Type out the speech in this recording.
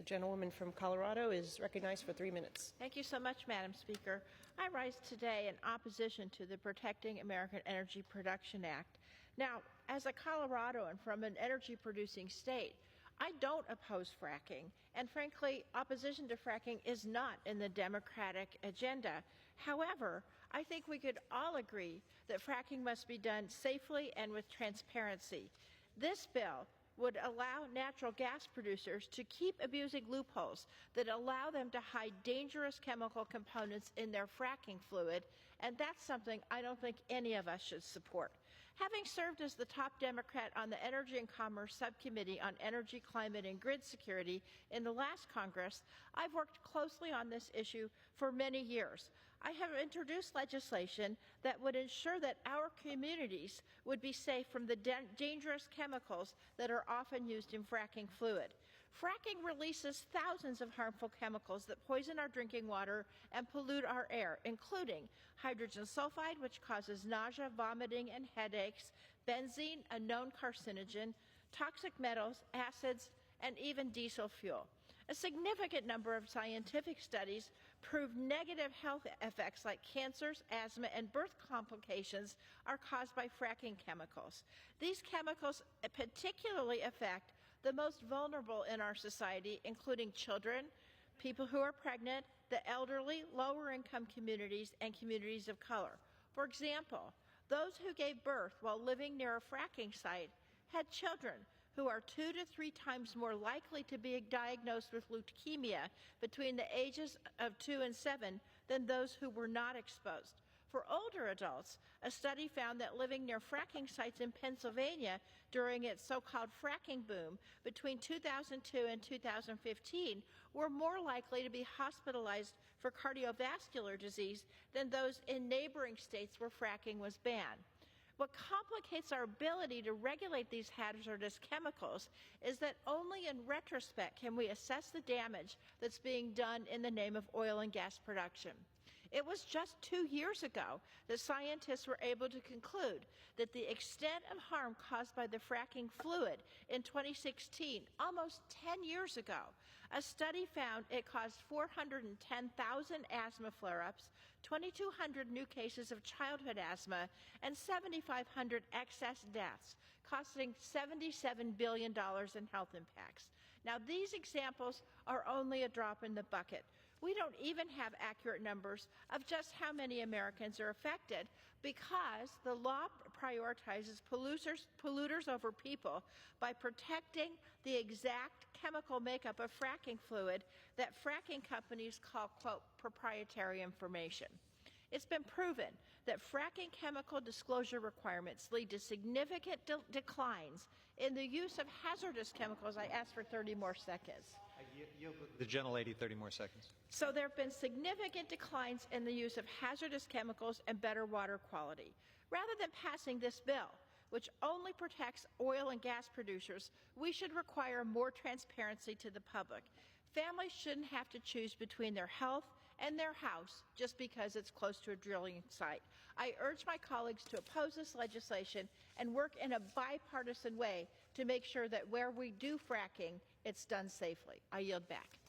gentlewoman from Colorado is recognized for 3 minutes. Thank you so much, Madam Speaker. I rise today in opposition to the Protecting American Energy Production Act. Now, as a Coloradoan from an energy-producing state, I don't oppose fracking, and frankly, opposition to fracking is not in the Democratic agenda. However, I think we could all agree that fracking must be done safely and with transparency. This bill would allow natural gas producers to keep abusing loopholes that allow them to hide dangerous chemical components in their fracking fluid, and that's something I don't think any of us should support. Having served as the top Democrat on the Energy and Commerce Subcommittee on Energy, Climate, and Grid Security in the last Congress, I've worked closely on this issue for many years. I have introduced legislation that would ensure that our communities would be safe from the dangerous chemicals that are often used in fracking fluid. Fracking releases thousands of harmful chemicals that poison our drinking water and pollute our air, including hydrogen sulfide, which causes nausea, vomiting, and headaches, benzene, a known carcinogen, toxic metals, acids, and even diesel fuel. A significant number of scientific studies prove negative health effects like cancers, asthma, and birth complications are caused by fracking chemicals. These chemicals particularly affect the most vulnerable in our society, including children, people who are pregnant, the elderly, lower-income communities, and communities of color. For example, those who gave birth while living near a fracking site had children who are 2 to 3 times more likely to be diagnosed with leukemia between the ages of 2 and 7 than those who were not exposed. For older adults, a study found that living near fracking sites in Pennsylvania during its so-called fracking boom between 2002 and 2015 were more likely to be hospitalized for cardiovascular disease than those in neighboring states where fracking was banned. What complicates our ability to regulate these hazardous chemicals is that only in retrospect can we assess the damage that's being done in the name of oil and gas production. It was just 2 years ago that scientists were able to conclude that the extent of harm caused by the fracking fluid in 2016, almost 10 years ago, a study found it caused 410,000 asthma flare-ups, 2,200 new cases of childhood asthma, and 7,500 excess deaths, costing $77 billion in health impacts. Now, these examples are only a drop in the bucket. We don't even have accurate numbers of just how many Americans are affected because the law prioritizes polluters over people by protecting the exact chemical makeup of fracking fluid that fracking companies call, quote, proprietary information. It's been proven that fracking chemical disclosure requirements lead to significant declines in the use of hazardous chemicals. I asked for 30 more seconds. The gentlelady, 30 more seconds. So there have been significant declines in the use of hazardous chemicals and better water quality. Rather than passing this bill, which only protects oil and gas producers, we should require more transparency to the public. Families shouldn't have to choose between their health and their house just because it's close to a drilling site. I urge my colleagues to oppose this legislation and work in a bipartisan way to make sure that where we do fracking, it's done safely. I yield back.